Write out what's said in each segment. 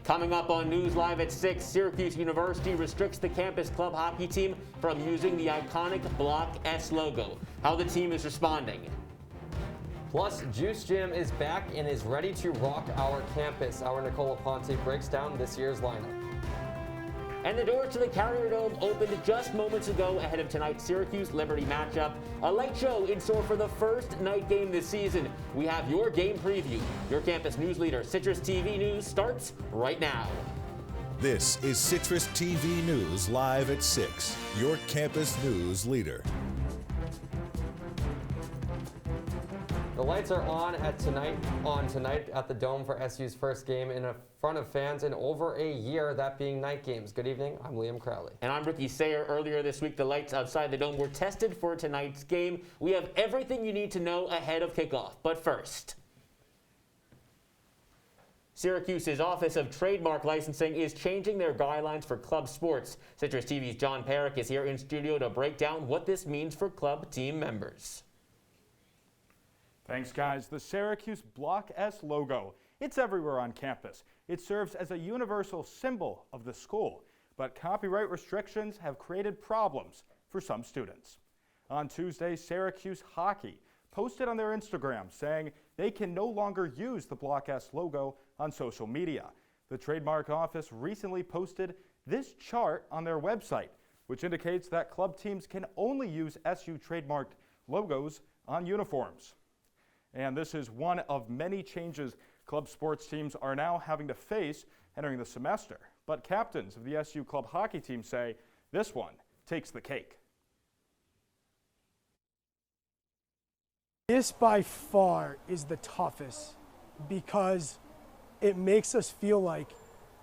Coming up on News Live at 6, Syracuse University restricts the campus club hockey team from using the iconic Block S logo. How the team is responding. Plus, Juice Jam is back and is ready to rock our campus. Our Nicole Aponte breaks down this year's lineup. And the doors to the Carrier Dome opened just moments ago ahead of tonight's Syracuse-Liberty matchup. A light show in store for the first night game this season. We have your game preview. Your campus news leader, Citrus TV News, starts right now. This is Citrus TV News live at 6, your campus news leader. The lights are on tonight at the Dome for SU's first game in front of fans in over a year, that being night games. Good evening, I'm Liam Crowley. And I'm Ricky Sayer. Earlier this week, the lights outside the Dome were tested for tonight's game. We have everything you need to know ahead of kickoff. But first, Syracuse's Office of Trademark Licensing is changing their guidelines for club sports. Citrus TV's John Perik is here in studio to break down what this means for club team members. Thanks, guys. The Syracuse Block S logo. It's everywhere on campus. It serves as a universal symbol of the school, but copyright restrictions have created problems for some students. On Tuesday, Syracuse Hockey posted on their Instagram saying they can no longer use the Block S logo on social media. The trademark office recently posted this chart on their website, which indicates that club teams can only use SU trademarked logos on uniforms. And this is one of many changes club sports teams are now having to face entering the semester. But captains of the SU club hockey team say this one takes the cake. This by far is the toughest because it makes us feel like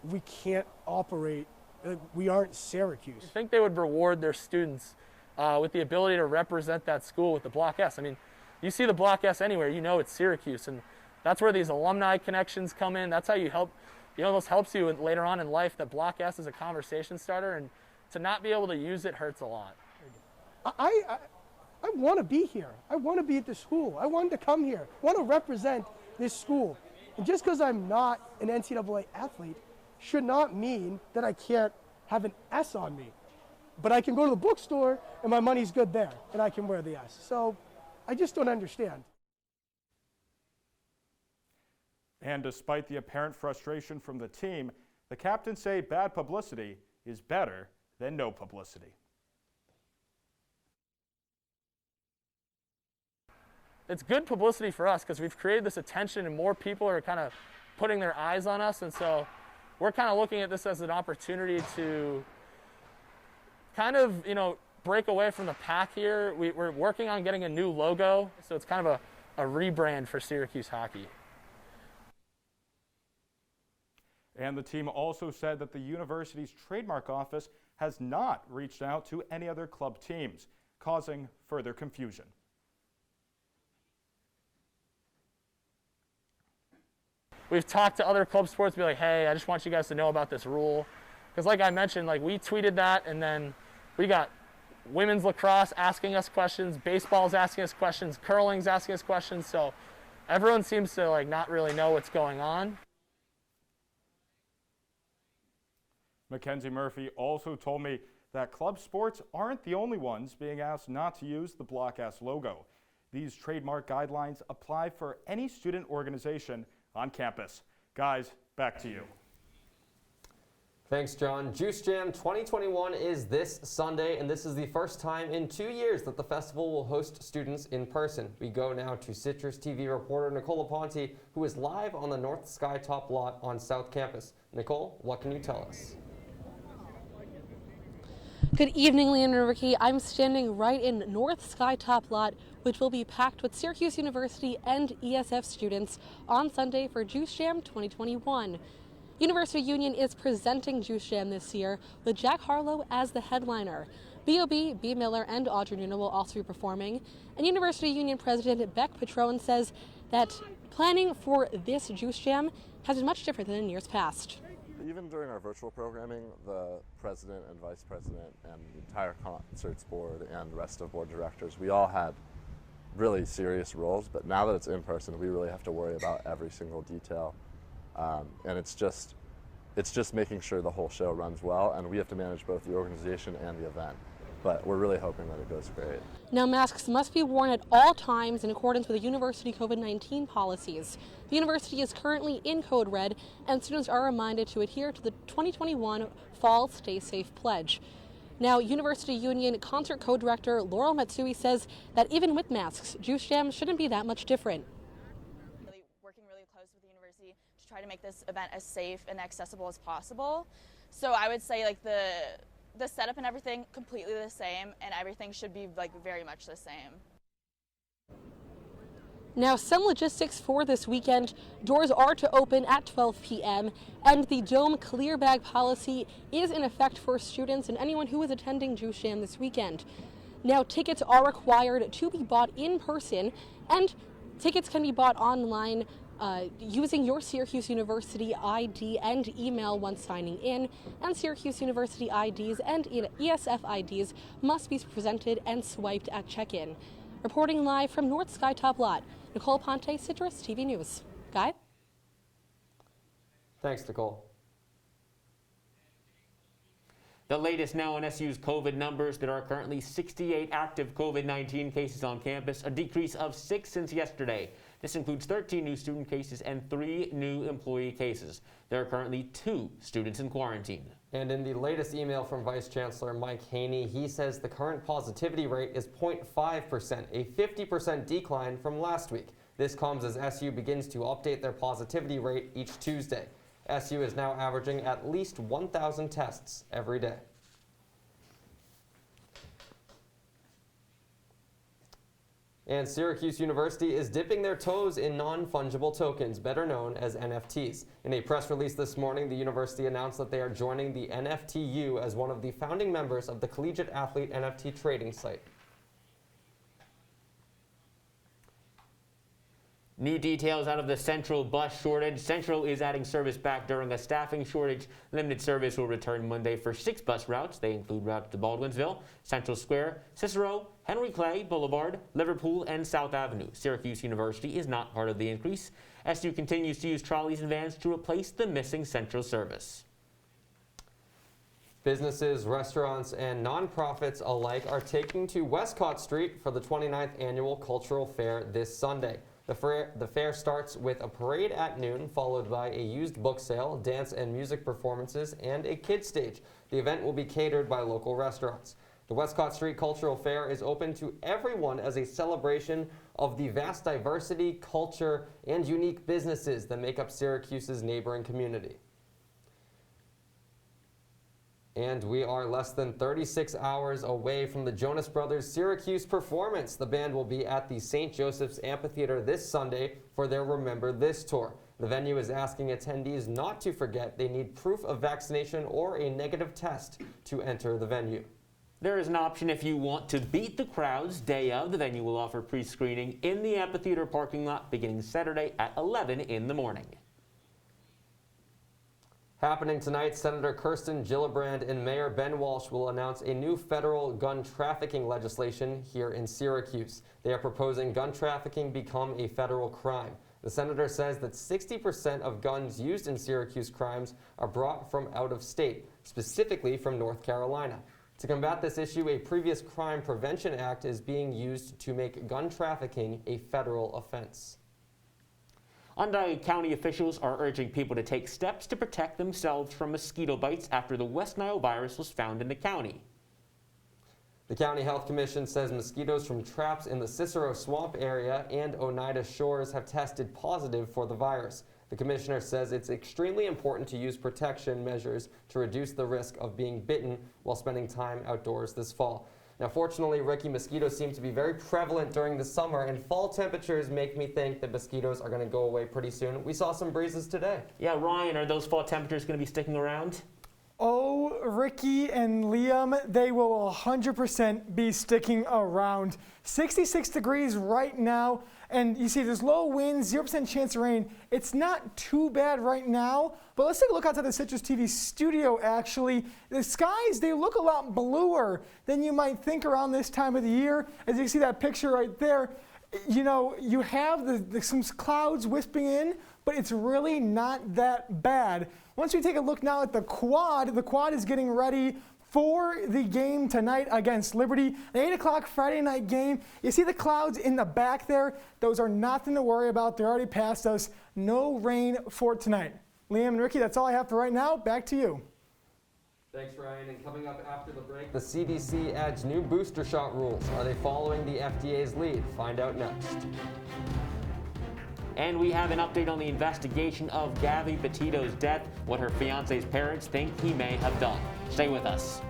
we can't operate, we aren't Syracuse. I think they would reward their students with the ability to represent that school with the Block S. I mean, you see the Block S anywhere, you know it's Syracuse, and that's where these alumni connections come in. That's how you help, this helps you later on in life. That Block S is a conversation starter, and to not be able to use it hurts a lot. I want to be here. I want to be at the school. I wanted to come here. I want to represent this school. And just because I'm not an NCAA athlete should not mean that I can't have an S on me. But I can go to the bookstore and my money's good there, and I can wear the S. So I just don't understand. And despite the apparent frustration from the team, the captains say bad publicity is better than no publicity. It's good publicity for us because we've created this attention and more people are kind of putting their eyes on us. And so we're kind of looking at this as an opportunity to kind of, break away from the pack here. We're working on getting a new logo, so it's kind of a rebrand for Syracuse hockey. And the team also said that the university's trademark office has not reached out to any other club teams, causing further confusion. We've talked to other club sports, be like, hey, I just want you guys to know about this rule. Because like I mentioned, we tweeted that, and then we got women's lacrosse asking us questions, baseball's asking us questions, curling's asking us questions, so everyone seems to not really know what's going on. Mackenzie Murphy also told me that club sports aren't the only ones being asked not to use the Block S logo. These trademark guidelines apply for any student organization on campus. Guys, back to you. Thanks, John. Juice Jam 2021 is this Sunday, and this is the first time in 2 years that the festival will host students in person. We go now to Citrus TV reporter Nicole Aponte, who is live on the North Skytop lot on South Campus. Nicole, what can you tell us? Good evening, Liam and Ricky. I'm standing right in North Skytop lot, which will be packed with Syracuse University and ESF students on Sunday for Juice Jam 2021. University Union is presenting Juice Jam this year with Jack Harlow as the headliner. B.O.B., B. Miller, and Audrey Nuna will also be performing. And University Union President Beck Patron says that planning for this Juice Jam has been much different than in years past. Even during our virtual programming, the president and vice president and the entire concerts board and the rest of board directors, we all had really serious roles, but now that it's in person, we really have to worry about every single detail. And it's just It's just making sure the whole show runs well, and we have to manage both the organization and the event. But we're really hoping that it goes great. Now, masks must be worn at all times in accordance with the university COVID-19 policies. The university is currently in code red, and students are reminded to adhere to the 2021 Fall Stay Safe Pledge. Now, University Union Concert Co-Director Laurel Matsui says that even with masks, Juice Jam shouldn't be that much different. Working really close with the university to try to make this event as safe and accessible as possible. So I would say like the setup and everything completely the same, and everything should be like very much the same. Now, some logistics for this weekend. Doors are to open at 12 p.m. and the Dome clear bag policy is in effect for students and anyone who is attending Juice Jam this weekend. Now, tickets are required to be bought in person, and tickets can be bought online using your Syracuse University ID and email once signing in, and Syracuse University IDs and ESF IDs must be presented and swiped at check-in. Reporting live from North Skytop Lot, Nicole Aponte, CitrusTV News. Guy? Thanks, Nicole. The latest now on SU's COVID numbers. There are currently 68 active COVID-19 cases on campus, a decrease of 6 since yesterday. This includes 13 new student cases and 3 new employee cases. There are currently 2 students in quarantine. And in the latest email from Vice Chancellor Mike Haney, he says the current positivity rate is 0.5%, a 50% decline from last week. This comes as SU begins to update their positivity rate each Tuesday. SU is now averaging at least 1,000 tests every day. And Syracuse University is dipping their toes in non-fungible tokens, better known as NFTs. In a press release this morning, the university announced that they are joining the NFTU as one of the founding members of the Collegiate Athlete NFT trading site. New details out of the Central bus shortage. Central is adding service back during a staffing shortage. Limited service will return Monday for 6 bus routes. They include routes to Baldwinsville, Central Square, Cicero, Henry Clay Boulevard, Liverpool, and South Avenue. Syracuse University is not part of the increase. SU continues to use trolleys and vans to replace the missing Central service. Businesses, restaurants, and nonprofits alike are taking to Westcott Street for the 29th Annual Cultural Fair this Sunday. The fair starts with a parade at noon, followed by a used book sale, dance and music performances, and a kids stage. The event will be catered by local restaurants. The Westcott Street Cultural Fair is open to everyone as a celebration of the vast diversity, culture, and unique businesses that make up Syracuse's neighboring community. And we are less than 36 hours away from the Jonas Brothers Syracuse performance. The band will be at the St. Joseph's Amphitheater this Sunday for their Remember This tour. The venue is asking attendees not to forget they need proof of vaccination or a negative test to enter the venue. There is an option if you want to beat the crowds day of. The venue will offer pre-screening in the amphitheater parking lot beginning Saturday at 11 in the morning. Happening tonight, Senator Kirsten Gillibrand and Mayor Ben Walsh will announce a new federal gun trafficking legislation here in Syracuse. They are proposing gun trafficking become a federal crime. The senator says that 60% of guns used in Syracuse crimes are brought from out of state, specifically from North Carolina. To combat this issue, a previous Crime Prevention Act is being used to make gun trafficking a federal offense. Onondaga County officials are urging people to take steps to protect themselves from mosquito bites after the West Nile virus was found in the county. The County Health Commission says mosquitoes from traps in the Cicero Swamp area and Oneida Shores have tested positive for the virus. The commissioner says it's extremely important to use protection measures to reduce the risk of being bitten while spending time outdoors this fall. Now, fortunately, Ricky, mosquitoes seem to be very prevalent during the summer, and fall temperatures make me think that mosquitoes are going to go away pretty soon. We saw some breezes today. Yeah, Ryan, are those fall temperatures going to be sticking around? Oh, Ricky and Liam, they will 100% be sticking around. 66 degrees right now, and you see there's low winds, 0% chance of rain. It's not too bad right now, but let's take a look outside the CitrusTV studio, actually. The skies, they look a lot bluer than you might think around this time of the year. As you see that picture right there, you know, you have some clouds wisping in, but it's really not that bad. Once we take a look now at the quad is getting ready for the game tonight against Liberty, an 8 o'clock Friday night game. You see the clouds in the back there? Those are nothing to worry about. They're already past us. No rain for tonight. Liam and Ricky, that's all I have for right now. Back to you. Thanks, Ryan. And coming up after the break, the CDC adds new booster shot rules. Are they following the FDA's lead? Find out next. And we have an update on the investigation of Gabby Petito's death, what her fiance's parents think he may have done. Stay with us.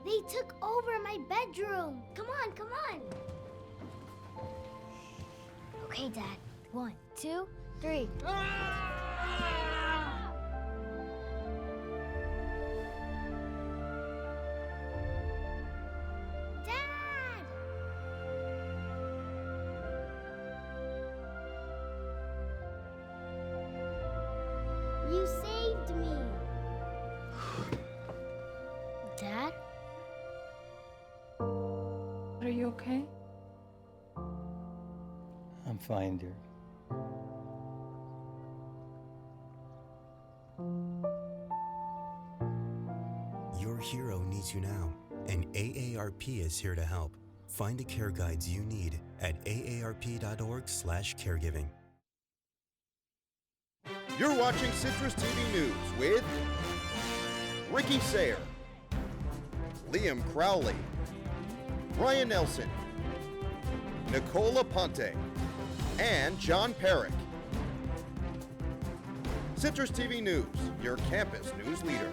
They took over my bedroom. Come on, come on. Okay, Dad. 1, 2, 3. Dad! You saved me. Dad? Are you okay? I'm fine, dear. Your hero needs you now, and AARP is here to help. Find the care guides you need at aarp.org/caregiving. You're watching Citrus TV News with Ricky Sayre, Liam Crowley, Ryan Nelson, Nicole Aponte, and John Perik. Citrus TV News, your campus news leader.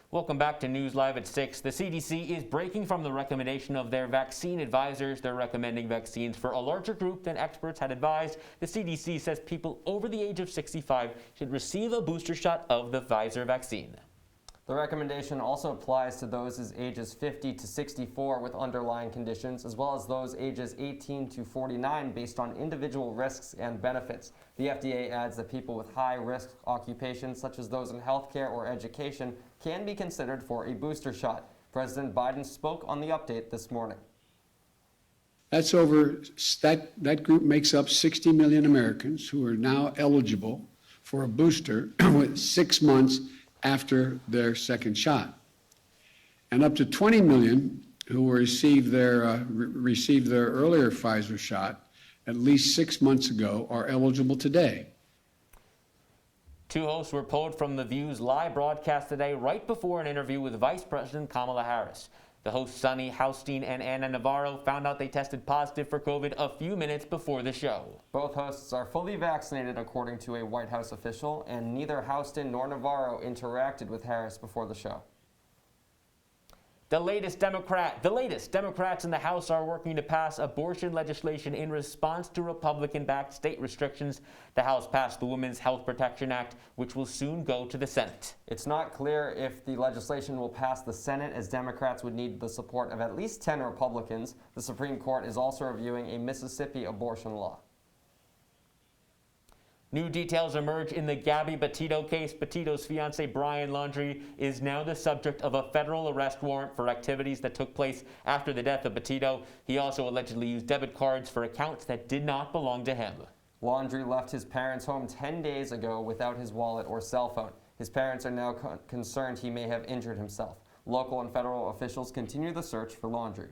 Welcome back to News Live at 6. The CDC is breaking from the recommendation of their vaccine advisors. They're recommending vaccines for a larger group than experts had advised. The CDC says people over the age of 65 should receive a booster shot of the Pfizer vaccine. The recommendation also applies to those ages 50 to 64 with underlying conditions, as well as those ages 18 to 49 based on individual risks and benefits. The FDA adds that people with high-risk occupations, such as those in healthcare or education, can be considered for a booster shot. President Biden spoke on the update this morning. That group makes up 60 million Americans who are now eligible for a booster with 6 months after their second shot, and up to 20 million who received their earlier Pfizer shot at least 6 months ago are eligible today. Two hosts were pulled from The View's live broadcast today right before an interview with Vice President Kamala Harris. The hosts Sunny Haustein and Anna Navarro found out they tested positive for COVID a few minutes before the show. Both hosts are fully vaccinated, according to a White House official, and neither Haustein nor Navarro interacted with Harris before the show. The latest Democrats in the House are working to pass abortion legislation in response to Republican-backed state restrictions. The House passed the Women's Health Protection Act, which will soon go to the Senate. It's not clear if the legislation will pass the Senate, as Democrats would need the support of at least 10 Republicans. The Supreme Court is also reviewing a Mississippi abortion law. New details emerge in the Gabby Petito case. Petito's fiancé Brian Laundrie is now the subject of a federal arrest warrant for activities that took place after the death of Petito. He also allegedly used debit cards for accounts that did not belong to him. Laundrie left his parents' home 10 days ago without his wallet or cell phone. His parents are now concerned he may have injured himself. Local and federal officials continue the search for Laundrie.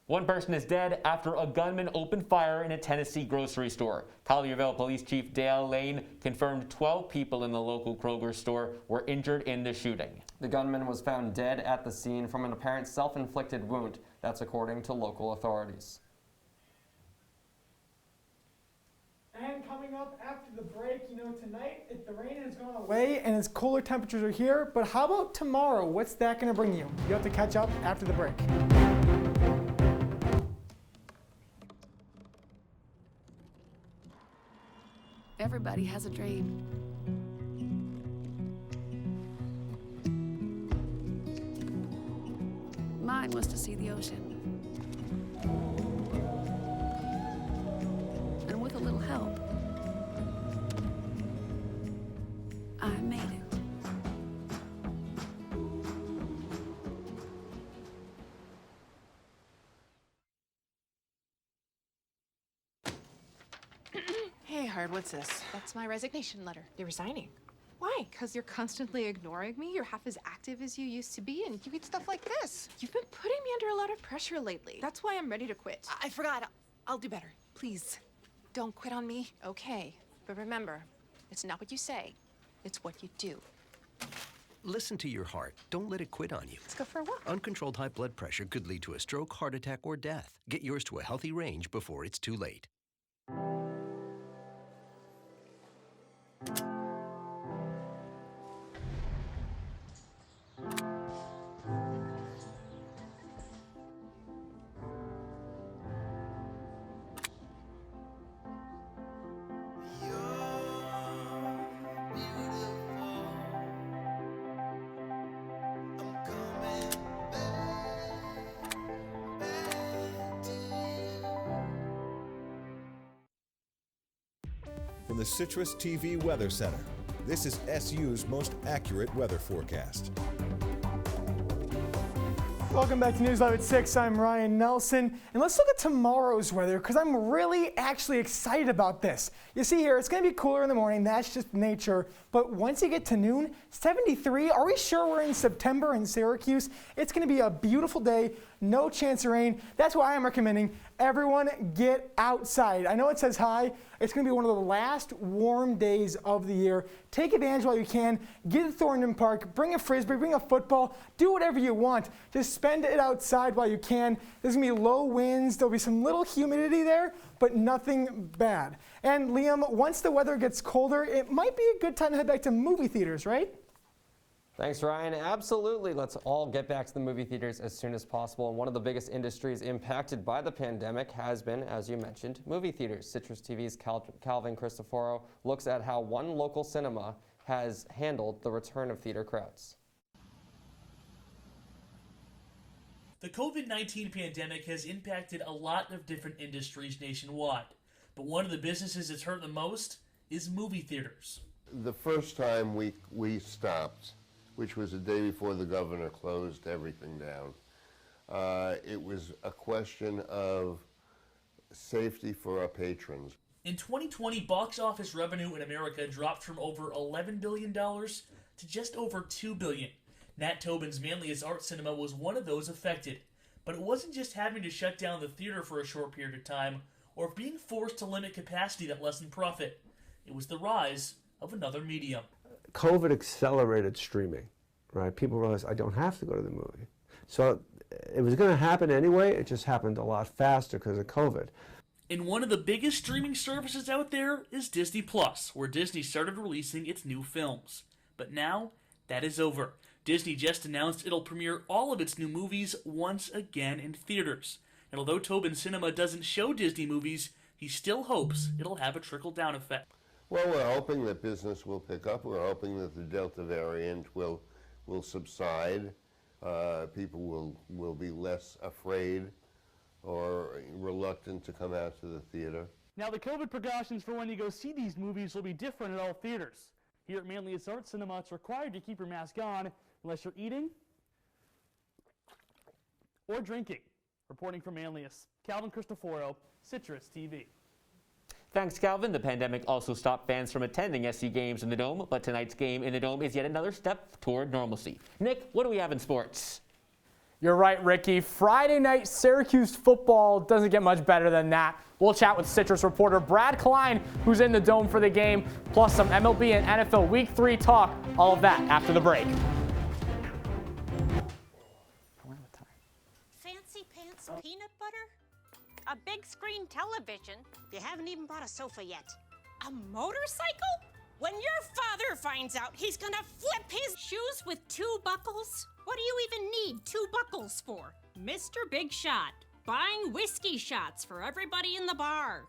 One person is dead after a gunman opened fire in a Tennessee grocery store. Collierville Police Chief Dale Lane confirmed 12 people in the local Kroger store were injured in the shooting. The gunman was found dead at the scene from an apparent self-inflicted wound. That's according to local authorities. And coming up after the break, tonight the rain has gone away and it's cooler temperatures are here, but how about tomorrow? What's that going to bring you? You have to catch up after the break. Everybody has a dream. Mine was to see the ocean. And with a little help, I made it. Hey, Hard, what's this? That's my resignation letter. You're resigning. Why? Because you're constantly ignoring me. You're half as active as you used to be, and you eat stuff like this. You've been putting me under a lot of pressure lately. That's why I'm ready to quit. I forgot. I'll do better. Please, don't quit on me. Okay, but remember, it's not what you say, it's what you do. Listen to your heart. Don't let it quit on you. Let's go for a walk. Uncontrolled high blood pressure could lead to a stroke, heart attack, or death. Get yours to a healthy range before it's too late. From the CitrusTV Weather Center, this is SU's most accurate weather forecast. Welcome back to News Live at 6. I'm Ryan Nelson, and let's look at tomorrow's weather because I'm really actually excited about this. You see here, it's going to be cooler in the morning. That's just nature. But once you get to noon, 73. Are we sure we're in September in Syracuse? It's going to be a beautiful day. No chance of rain. That's why I'm recommending everyone get outside. I know it says high. It's going to be one of the last warm days of the year. Take advantage while you can. Get to Thornton Park. Bring a Frisbee. Bring a football. Do whatever you want. Just spend it outside while you can. There's going to be low winds. There'll be some little humidity there, but nothing bad. And Liam, once the weather gets colder, it might be a good time to head back to movie theaters, right? Thanks, Ryan. Absolutely. Let's all get back to the movie theaters as soon as possible. And one of the biggest industries impacted by the pandemic has been, as you mentioned, movie theaters. Citrus TV's Calvin Christoforo looks at how one local cinema has handled the return of theater crowds. The COVID-19 pandemic has impacted a lot of different industries nationwide, but one of the businesses it's hurt the most is movie theaters. The first time we stopped, which was the day before the governor closed everything down, it was a question of safety for our patrons. In 2020, box office revenue in America dropped from over $11 billion to just over $2 billion. Nat Tobin's Manlius Art Cinema was one of those affected. But it wasn't just having to shut down the theater for a short period of time or being forced to limit capacity that lessened profit. It was the rise of another medium. COVID accelerated streaming, right? People realized I don't have to go to the movie. So it was going to happen anyway, it just happened a lot faster because of COVID. And one of the biggest streaming services out there is Disney+, where Disney started releasing its new films. But now, that is over. Disney just announced it'll premiere all of its new movies once again in theaters. And although Tobin Cinema doesn't show Disney movies, he still hopes it'll have a trickle-down effect. Well, we're hoping that business will pick up. We're hoping that the Delta variant will subside. People will be less afraid or reluctant to come out to the theater. Now, the COVID precautions for when you go see these movies will be different at all theaters. Here at Manlius Art Cinema, it's required to keep your mask on unless you're eating or drinking. Reporting from Manlius, Calvin Christoforo, Citrus TV. Thanks, Calvin. The pandemic also stopped fans from attending SC games in the Dome, but tonight's game in the Dome is yet another step toward normalcy. Nick, what do we have in sports? You're right, Ricky. Friday night Syracuse football doesn't get much better than that. We'll chat with Citrus reporter Brad Klein, who's in the Dome for the game, plus some MLB and NFL Week 3 talk. All of that after the break. Fancy pants peanut butter? A big screen television? You haven't even bought a sofa yet. A motorcycle? When your father finds out, he's gonna flip his shoes with 2 buckles? What do you even need 2 buckles for? Mr. Big Shot, buying whiskey shots for everybody in the bar.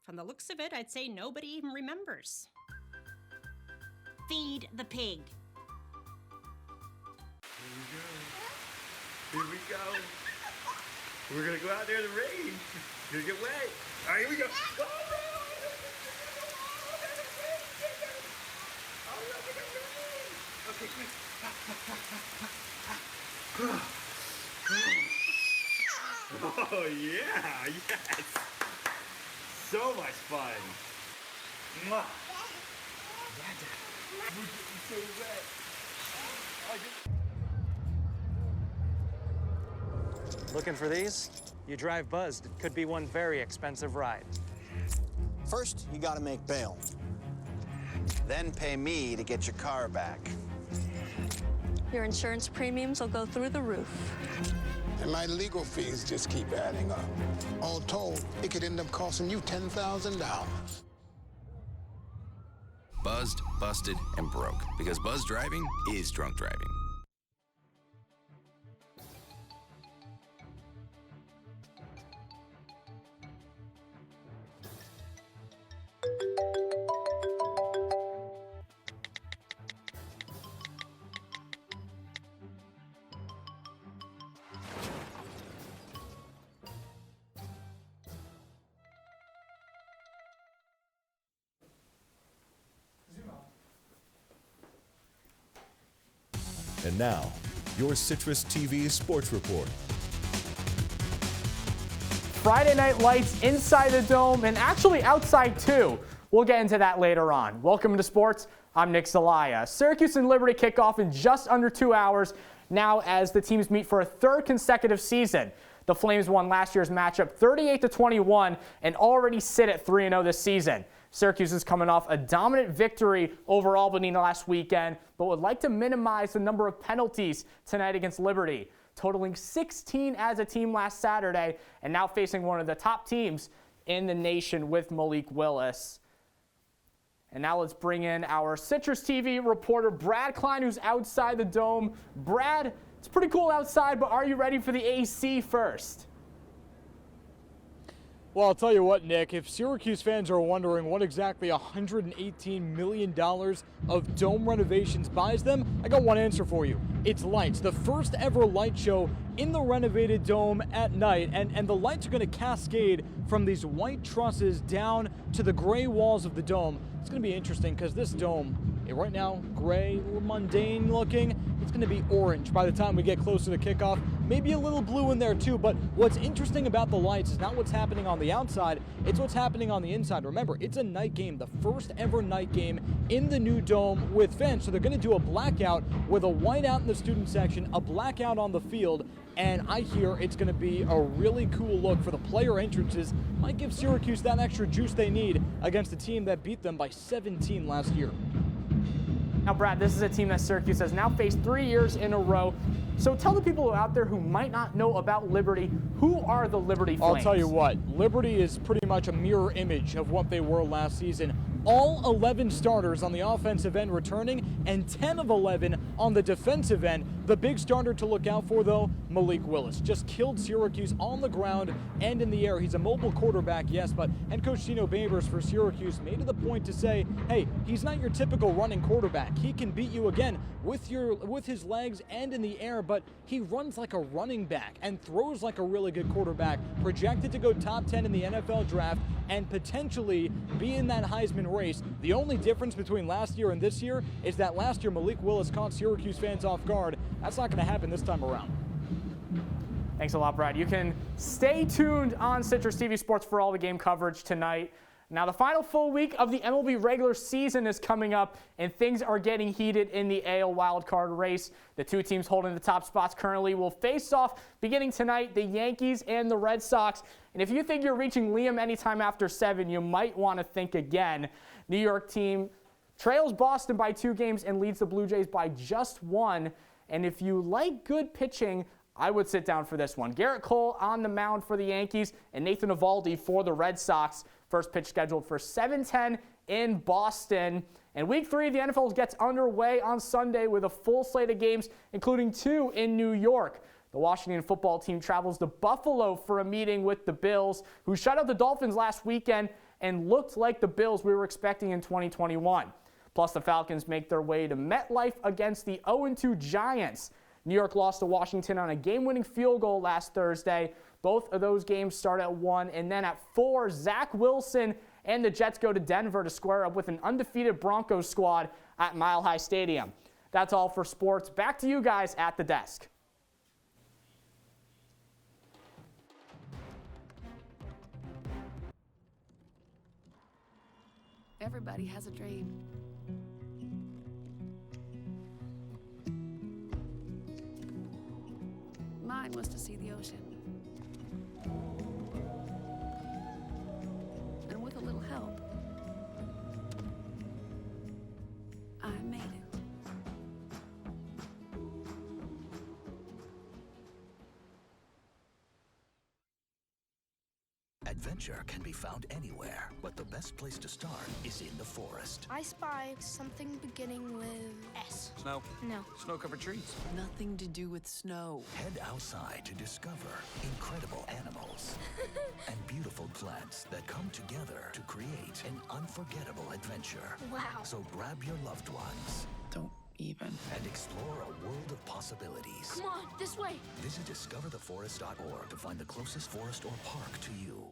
From the looks of it, I'd say nobody even remembers. Feed the pig. Here we go. We're gonna go out there in the rain. You're gonna get wet. All right, here we go. Okay, quick. Oh yeah, yes. So much fun. Mwah. We're getting so wet. Looking for these? You drive buzzed. It could be one very expensive ride. First, you gotta make bail. Then pay me to get your car back. Your insurance premiums will go through the roof. And my legal fees just keep adding up. All told, it could end up costing you $10,000. Buzzed, busted, and broke. Because buzz driving is drunk driving. And now, your Citrus TV Sports Report. Friday night lights inside the Dome and actually outside too. We'll get into that later on. Welcome to sports. I'm Nick Zelaya. Syracuse and Liberty kick off in just under 2 hours now as the teams meet for a 3rd consecutive season. The Flames won last year's matchup 38-21 and already sit at 3-0 this season. Syracuse is coming off a dominant victory over Albany last weekend, but would like to minimize the number of penalties tonight against Liberty, totaling 16 as a team last Saturday, and now facing one of the top teams in the nation with Malik Willis. And now let's bring in our Citrus TV reporter, Brad Klein, who's outside the Dome. Brad, it's pretty cool outside, but are you ready for the AC first? Well, I'll tell you what, Nick, if Syracuse fans are wondering what exactly $118 million of Dome renovations buys them, I got one answer for you. It's lights. The first ever light show in the renovated Dome at night, and the lights are going to cascade from these white trusses down to the gray walls of the Dome. It's going to be interesting because this Dome, right now, gray, a little mundane looking. It's going to be orange by the time we get closer to kickoff. Maybe a little blue in there too, but what's interesting about the lights is not what's happening on the outside, it's what's happening on the inside. Remember, it's a night game, the first ever night game in the new Dome with fans, so they're going to do a blackout with a whiteout in the student section, a blackout on the field, and I hear it's going to be a really cool look for the player entrances. Might give Syracuse that extra juice they need against a team that beat them by 17 last year. Now, Brad, this is a team that Syracuse has now faced 3 years in a row. So tell the people out there who might not know about Liberty, who are the Liberty Flames? I'll tell you what, Liberty is pretty much a mirror image of what they were last season. All 11 starters on the offensive end returning and 10 of 11 on the defensive end. The big starter to look out for, though, Malik Willis. Just killed Syracuse on the ground and in the air. He's a mobile quarterback, yes, but head coach Tino Babers for Syracuse made it the point to say, hey, he's not your typical running quarterback. He can beat you again with his legs and in the air, but he runs like a running back and throws like a really good quarterback, projected to go top 10 in the NFL draft and potentially be in that Heisman race. The only difference between last year and this year is that last year Malik Willis caught Syracuse fans off guard. That's not going to happen this time around. Thanks a lot, Brad. You can stay tuned on Citrus TV Sports for all the game coverage tonight. Now, the final full week of the MLB regular season is coming up, and things are getting heated in the AL wildcard race. The two teams holding the top spots currently will face off beginning tonight, the Yankees and the Red Sox. And if you think you're reaching Liam anytime after 7, you might want to think again. New York team trails Boston by 2 games and leads the Blue Jays by just 1. And if you like good pitching, I would sit down for this one. Garrett Cole on the mound for the Yankees and Nathan Eovaldi for the Red Sox. First pitch scheduled for 7:10 in Boston. And Week 3 of the NFL gets underway on Sunday with a full slate of games, including 2 in New York. The Washington football team travels to Buffalo for a meeting with the Bills, who shut out the Dolphins last weekend and looked like the Bills we were expecting in 2021. Plus, the Falcons make their way to MetLife against the 0-2 Giants. New York lost to Washington on a game-winning field goal last Thursday. Both of those games start at 1, and then at 4, Zach Wilson and the Jets go to Denver to square up with an undefeated Broncos squad at Mile High Stadium. That's all for sports. Back to you guys at the desk. Everybody has a dream. Mine was to see the ocean. And with a little help, I made it. Adventure can be found anywhere, but the best place to start is in the forest. I spy something beginning with S. Snow? No. Snow-covered trees. Nothing to do with snow. Head outside to discover incredible animals and beautiful plants that come together to create an unforgettable adventure. Wow. So grab your loved ones. Don't even. And explore a world of possibilities. Come on, this way. Visit discovertheforest.org to find the closest forest or park to you.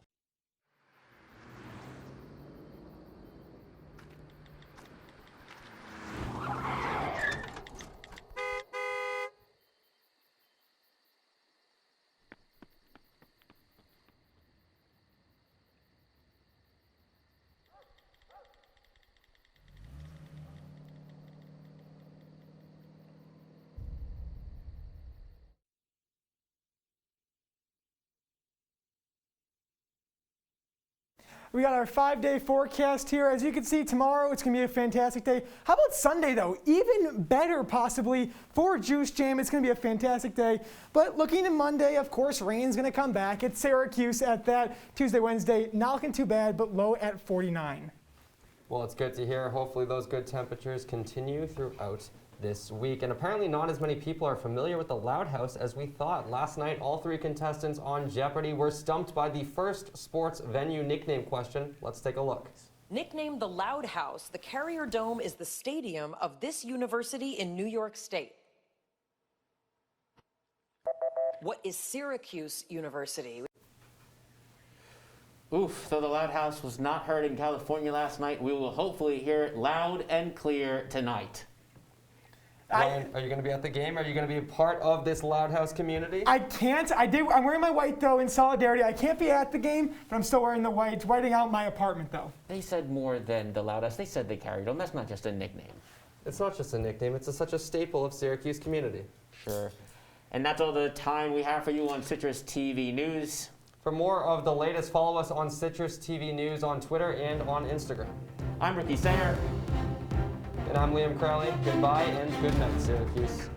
We got our 5-day forecast here. As you can see, tomorrow it's going to be a fantastic day. How about Sunday, though? Even better, possibly, for Juice Jam. It's going to be a fantastic day. But looking at Monday, of course, rain's going to come back. It's Syracuse at that. Tuesday, Wednesday, not looking too bad, but low at 49. Well, it's good to hear. Hopefully those good temperatures continue throughout this week. And apparently not as many people are familiar with the Loud House as we thought. Last night, all 3 contestants on Jeopardy were stumped by the first sports venue nickname question. Let's take a look. Nicknamed the Loud House, the Carrier Dome is the stadium of this university in New York State. What is Syracuse University? Oof, though the Loud House was not heard in California last night, we will hopefully hear it loud and clear tonight. Ryan, are you going to be at the game? Are you going to be a part of this Loud House community? I can't. I'm wearing my white, though, in solidarity. I can't be at the game, but I'm still wearing the white. It's whiting out my apartment, though. They said more than the Loud House. They said they carried on. That's not just a nickname. It's not just a nickname. It's such a staple of Syracuse community. Sure. And that's all the time we have for you on Citrus TV News. For more of the latest, follow us on Citrus TV News on Twitter and on Instagram. I'm Ricky Sayer. And I'm Liam Crowley. Goodbye and good night, Syracuse.